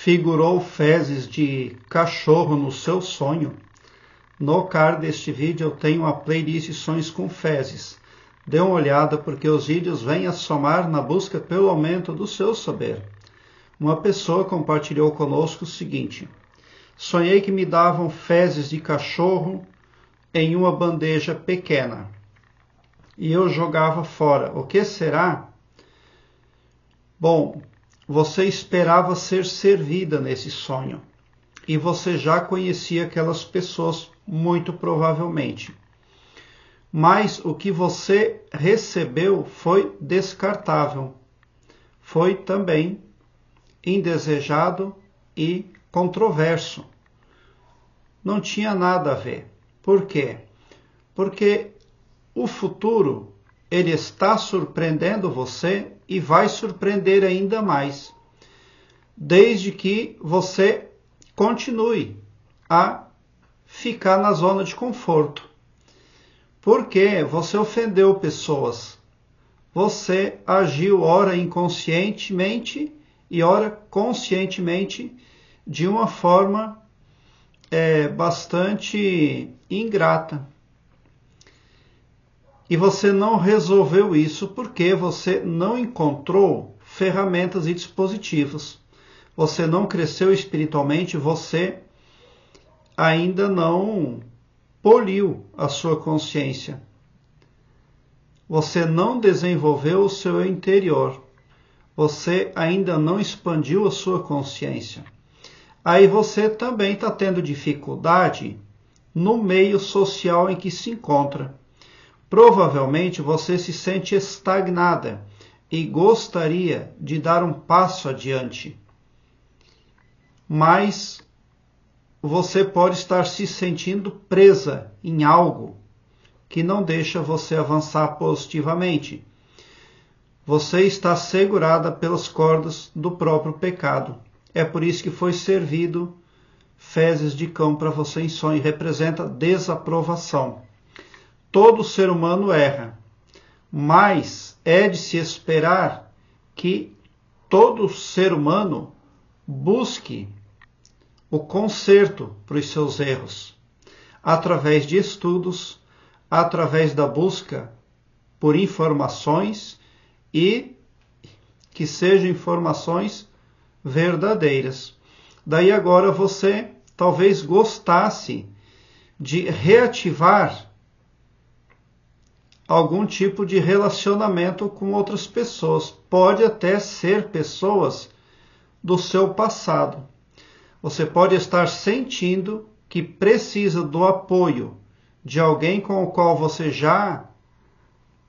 Figurou fezes de cachorro no seu sonho? No card deste vídeo eu tenho uma playlist Sonhos com Fezes. Dê uma olhada porque os vídeos vêm a somar na busca pelo aumento do seu saber. Uma pessoa compartilhou conosco o seguinte: sonhei que me davam fezes de cachorro em uma bandeja pequena e eu jogava fora. O que será? Bom, você esperava ser servida nesse sonho e você já conhecia aquelas pessoas, muito provavelmente. Mas o que você recebeu foi descartável, foi também indesejado e controverso. Não tinha nada a ver. Por quê? Porque o futuro, ele está surpreendendo você e vai surpreender ainda mais, desde que você continue a ficar na zona de conforto. Porque você ofendeu pessoas. Você agiu ora inconscientemente e ora conscientemente de uma forma bastante ingrata. E você não resolveu isso porque você não encontrou ferramentas e dispositivos. Você não cresceu espiritualmente, você ainda não poliu a sua consciência. Você não desenvolveu o seu interior. Você ainda não expandiu a sua consciência. Aí você também está tendo dificuldade no meio social em que se encontra. Provavelmente você se sente estagnada e gostaria de dar um passo adiante. Mas você pode estar se sentindo presa em algo que não deixa você avançar positivamente. Você está segurada pelas cordas do próprio pecado. É por isso que foi servido fezes de cão para você em sonho. Representa desaprovação. Todo ser humano erra, mas é de se esperar que todo ser humano busque o conserto para os seus erros, através de estudos, através da busca por informações e que sejam informações verdadeiras. Daí agora você talvez gostasse de reativar algum tipo de relacionamento com outras pessoas. Pode até ser pessoas do seu passado. Você pode estar sentindo que precisa do apoio de alguém com o qual você já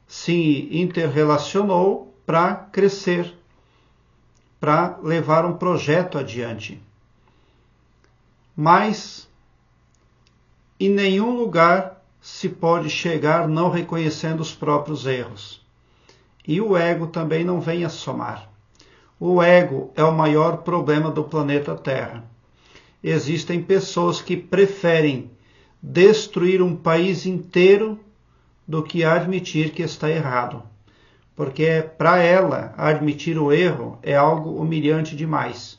se interrelacionou para crescer, para levar um projeto adiante. Mas em nenhum lugar se pode chegar não reconhecendo os próprios erros. E o ego também não vem a somar. O ego é o maior problema do planeta Terra. Existem pessoas que preferem destruir um país inteiro do que admitir que está errado. Porque para ela, admitir o erro é algo humilhante demais.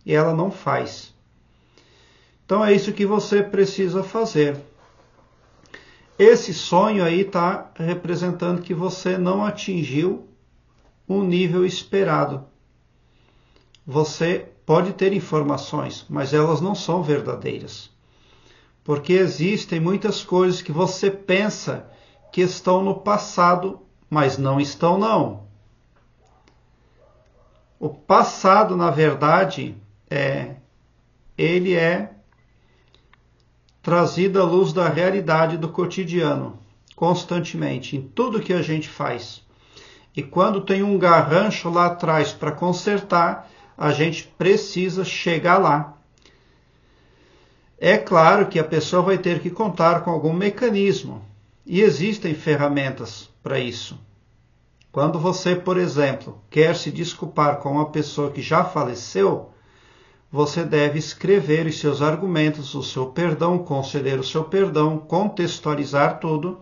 E ela não faz. Então é isso que você precisa fazer. Esse sonho aí está representando que você não atingiu um nível esperado. Você pode ter informações, mas elas não são verdadeiras. Porque existem muitas coisas que você pensa que estão no passado, mas não estão não. O passado, na verdade, ele é trazido à luz da realidade do cotidiano, constantemente, em tudo que a gente faz. E quando tem um garrancho lá atrás para consertar, a gente precisa chegar lá. É claro que a pessoa vai ter que contar com algum mecanismo, e existem ferramentas para isso. Quando você, por exemplo, quer se desculpar com uma pessoa que já faleceu, você deve escrever os seus argumentos, o seu perdão, conceder o seu perdão, contextualizar tudo,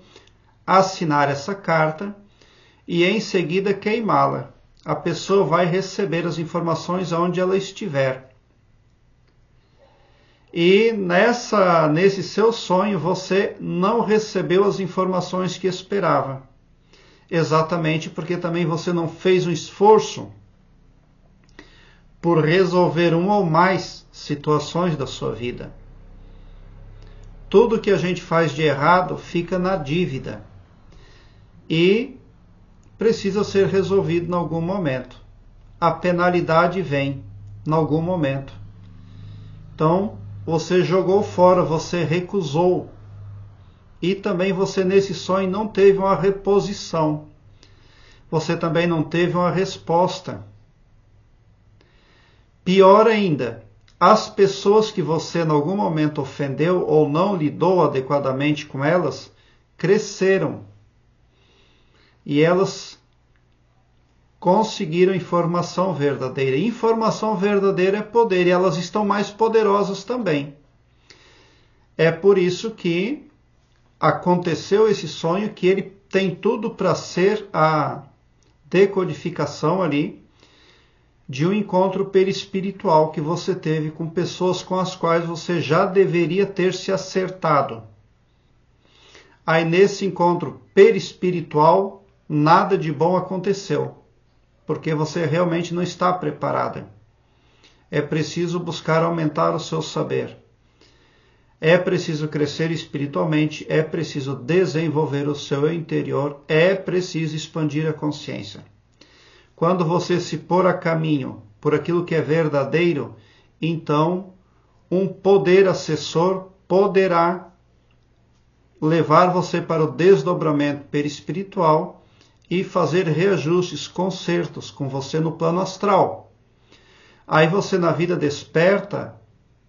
assinar essa carta e em seguida queimá-la. A pessoa vai receber as informações onde ela estiver. E nesse seu sonho você não recebeu as informações que esperava. Exatamente porque também você não fez um esforço por resolver uma ou mais situações da sua vida. Tudo que a gente faz de errado fica na dívida e precisa ser resolvido em algum momento. A penalidade vem em algum momento. Então, você jogou fora, você recusou. E também você nesse sonho não teve uma reposição. Você também não teve uma resposta. Pior ainda, as pessoas que você em algum momento ofendeu ou não lidou adequadamente com elas, cresceram. E elas conseguiram informação verdadeira. Informação verdadeira é poder e elas estão mais poderosas também. É por isso que aconteceu esse sonho, que ele tem tudo para ser a decodificação ali de um encontro perispiritual que você teve com pessoas com as quais você já deveria ter se acertado. Aí nesse encontro perispiritual, nada de bom aconteceu, porque você realmente não está preparada. É preciso buscar aumentar o seu saber. É preciso crescer espiritualmente, é preciso desenvolver o seu interior, é preciso expandir a consciência. Quando você se pôr a caminho por aquilo que é verdadeiro, então um poder assessor poderá levar você para o desdobramento perispiritual e fazer reajustes, consertos com você no plano astral. Aí você na vida desperta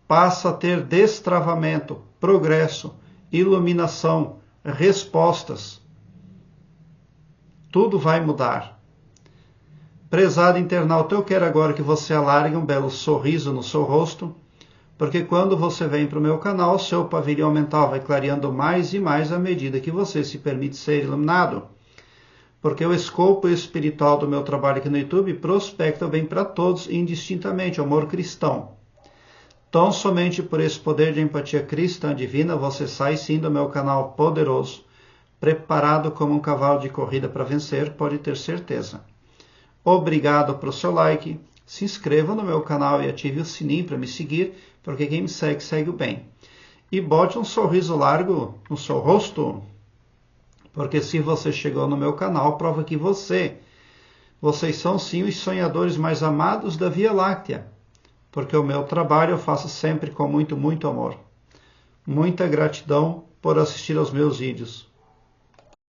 passa a ter destravamento, progresso, iluminação, respostas. Tudo vai mudar. Prezado internauta, eu quero agora que você alargue um belo sorriso no seu rosto, porque quando você vem para o meu canal, seu pavilhão mental vai clareando mais e mais à medida que você se permite ser iluminado. Porque o escopo espiritual do meu trabalho aqui no YouTube prospecta o bem para todos, indistintamente, o amor cristão. Tão somente por esse poder de empatia cristã divina, você sai sim do meu canal poderoso, preparado como um cavalo de corrida para vencer, pode ter certeza. Obrigado pelo seu like, se inscreva no meu canal e ative o sininho para me seguir, porque quem me segue, segue o bem. E bote um sorriso largo no seu rosto, porque se você chegou no meu canal, prova que vocês são sim os sonhadores mais amados da Via Láctea, porque o meu trabalho eu faço sempre com muito, muito amor. Muita gratidão por assistir aos meus vídeos.